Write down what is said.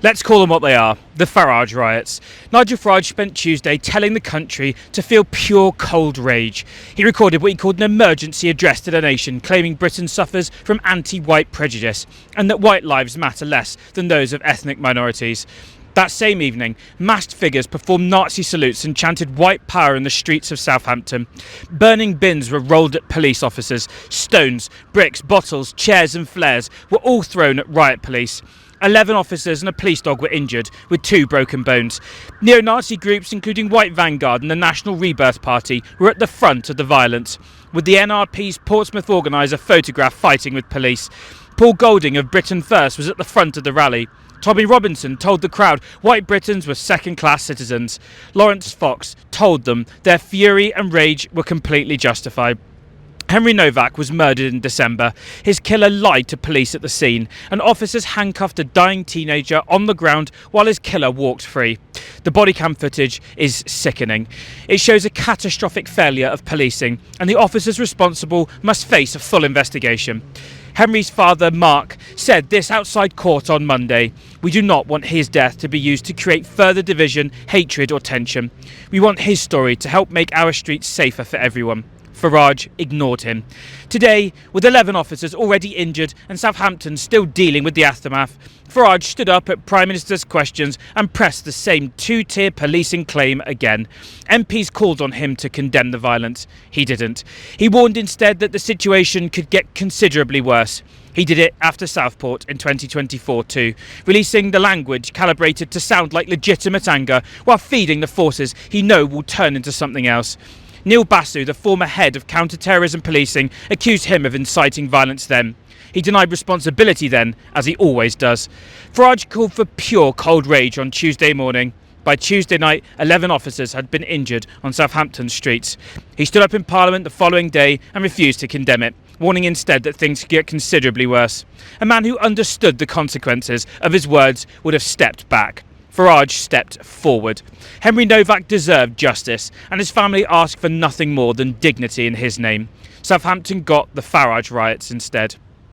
Let's call them what they are, the Farage riots. Nigel Farage spent Tuesday telling the country to feel pure cold rage. He recorded what he called an emergency address to the nation, claiming Britain suffers from anti-white prejudice and that white lives matter less than those of ethnic minorities. That same evening, masked figures performed Nazi salutes and chanted white power in the streets of Southampton. Burning bins were rolled at police officers. Stones, bricks, bottles, chairs and flares were all thrown at riot police. 11 officers and a police dog were injured, with 2 broken bones. Neo-Nazi groups, including White Vanguard and the National Rebirth Party, were at the front of the violence, with the NRP's Portsmouth organiser photographed fighting with police. Paul Golding of Britain First was at the front of the rally. Tommy Robinson told the crowd white Britons were second-class citizens. Lawrence Fox told them their fury and rage were completely justified. Henry Novak was murdered in December. His killer lied to police at the scene, and officers handcuffed a dying teenager on the ground while his killer walked free. The body cam footage is sickening. It shows a catastrophic failure of policing, and the officers responsible must face a full investigation. Henry's father, Mark, said this outside court on Monday. We do not want his death to be used to create further division, hatred or tension. We want his story to help make our streets safer for everyone. Farage ignored him. Today, with 11 officers already injured and Southampton still dealing with the aftermath, Farage stood up at Prime Minister's questions and pressed the same two-tier policing claim again. MPs called on him to condemn the violence. He didn't. He warned instead that the situation could get considerably worse. He did it after Southport in 2024 too, releasing the language calibrated to sound like legitimate anger while feeding the forces he knows will turn into something else. Neil Basu, the former head of counter-terrorism policing, accused him of inciting violence then. He denied responsibility then, as he always does. Farage called for pure cold rage on Tuesday morning. By Tuesday night, 11 officers had been injured on Southampton streets. He stood up in Parliament the following day and refused to condemn it, warning instead that things could get considerably worse. A man who understood the consequences of his words would have stepped back. Farage stepped forward. Henry Novak deserved justice, and his family asked for nothing more than dignity in his name. Southampton got the Farage riots instead.